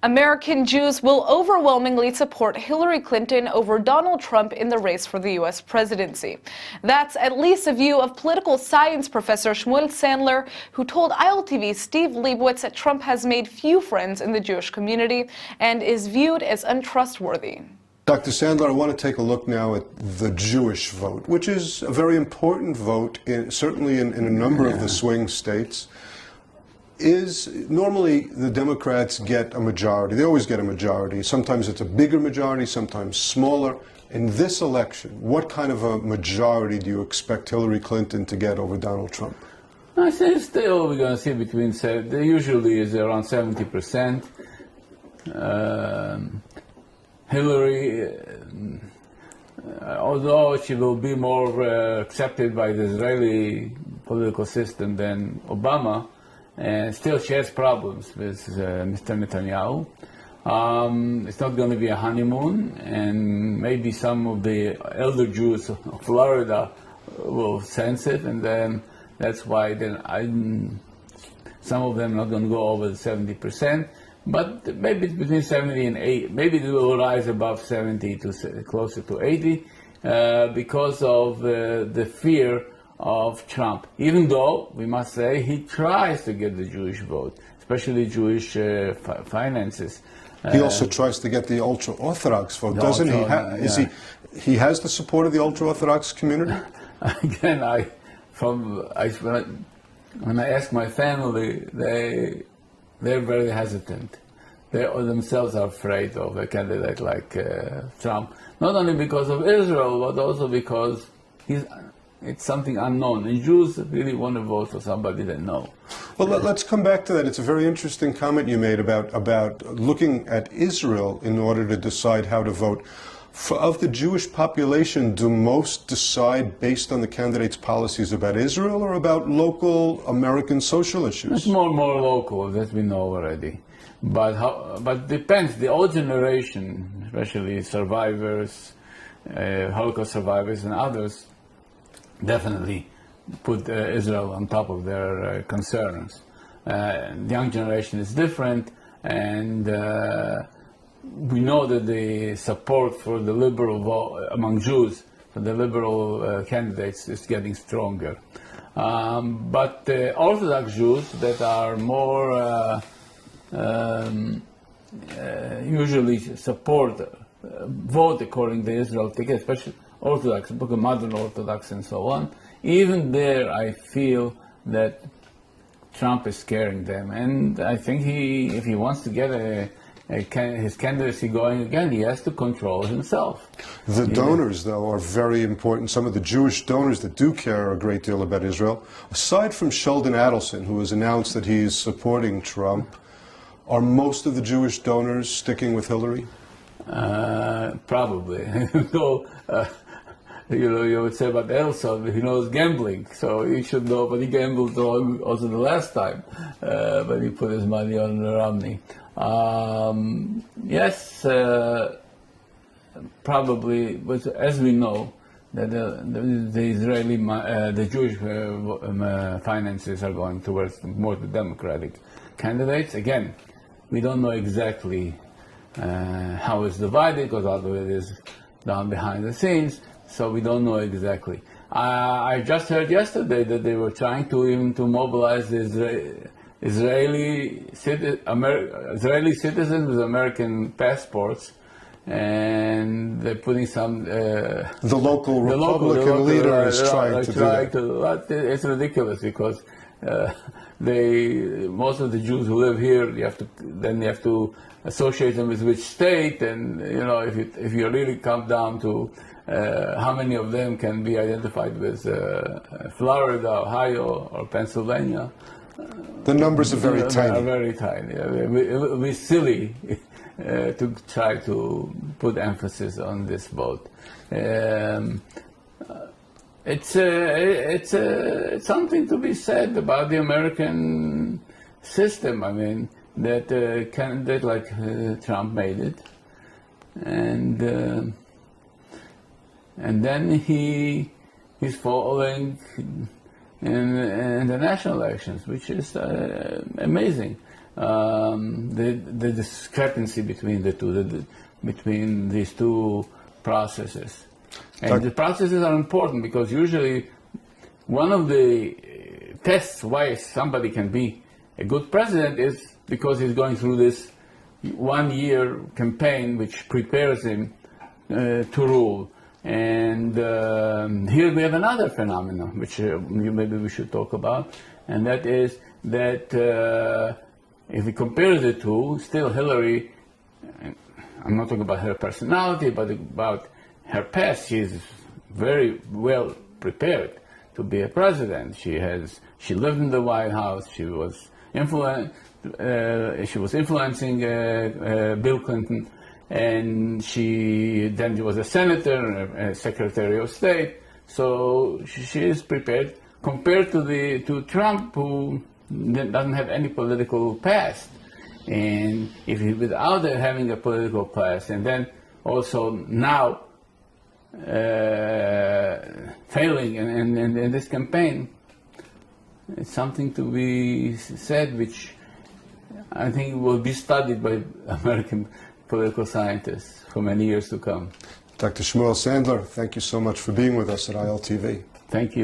American Jews will overwhelmingly support Hillary Clinton over Donald Trump in the race for the U.S. presidency. That's at least a view of political science professor Shmuel Sandler, who told ILTV's Steve Leibowitz that Trump has made few friends in the Jewish community and is viewed as untrustworthy. Dr. Sandler, I want to take a look now at the Jewish vote, which is a very important vote, certainly in a number of the swing states. Normally the Democrats get a majority. They always get a majority. Sometimes it's a bigger majority, sometimes smaller. In this election, what kind of a majority do you expect Hillary Clinton to get over Donald Trump? I think still we're going to see between, usually is around 70%. Hillary, although she will be more accepted by the Israeli political system than Obama, and still she has problems with Mr. Netanyahu. It's not going to be a honeymoon, and maybe some of the elder Jews of Florida will sense it, and then that's why some of them are not going to go over the 70%, but maybe it's between 70 and 80. Maybe it will rise above 70 to closer to 80 because of the fear of Trump, even though, we must say, he tries to get the Jewish vote, especially Jewish finances. He also tries to get the ultra-Orthodox vote, doesn't he? He has the support of the ultra-Orthodox community? Again, when I ask my family, they're very hesitant. They themselves are afraid of a candidate like Trump, not only because of Israel, but also because it's something unknown, and Jews really want to vote for somebody they know. Well, let's come back to that. It's a very interesting comment you made about looking at Israel in order to decide how to vote. Of the Jewish population, do most decide based on the candidate's policies about Israel or about local American social issues? It's more local, that we know already. But depends. The old generation, especially survivors, Holocaust survivors and others, definitely put Israel on top of their concerns. The young generation is different, and we know that the support for the liberal vote among Jews, for the liberal candidates, is getting stronger. But Orthodox Jews that are more usually support, vote according to Israel ticket, especially Orthodox, modern Orthodox and so on. Even there, I feel that Trump is scaring them. And I think if he wants to get his candidacy going again, he has to control himself. The donors, though, are very important. Some of the Jewish donors that do care a great deal about Israel. Aside from Sheldon Adelson, who has announced that he's supporting Trump, are most of the Jewish donors sticking with Hillary? Probably. You would say about Elson, he knows gambling, so he should know, but he gambled also the last time when he put his money on Romney. Yes, probably, but as we know, that the Jewish finances are going towards more the Democratic candidates. Again, we don't know exactly how it's divided, because all of it is done behind the scenes. So we don't know exactly. I just heard yesterday that they were trying to mobilize the Israeli citizens with American passports, and they're putting some. The local Republican leader is trying to do that. It's ridiculous because most of the Jews who live here, you have to associate them with which state, and if you really come down to how many of them can be identified with Florida, Ohio, or Pennsylvania? The numbers are very tiny. Very tiny. It would be silly to try to put emphasis on this vote. It's something to be said about the American system. I mean, that candidate like Trump made it, and then he's falling in the national elections, which is amazing. the discrepancy between the two, between these two processes. And the processes are important because usually one of the tests why somebody can be a good president is because he's going through this 1-year campaign which prepares him to rule. And here we have another phenomenon which maybe we should talk about, and that is that if we compare the two, still Hillary, I'm not talking about her personality, but about her past, she's very well prepared to be a president. She lived in the White House. She was influencing Bill Clinton, and she was a senator, a secretary of state. So she is prepared compared to Trump, who doesn't have any political past. And if he, without having a political past, and then also now failing in this campaign, it's something to be said, which I think will be studied by American political scientists for many years to come. Dr. Shmuel Sandler, thank you so much for being with us at ILTV. Thank you.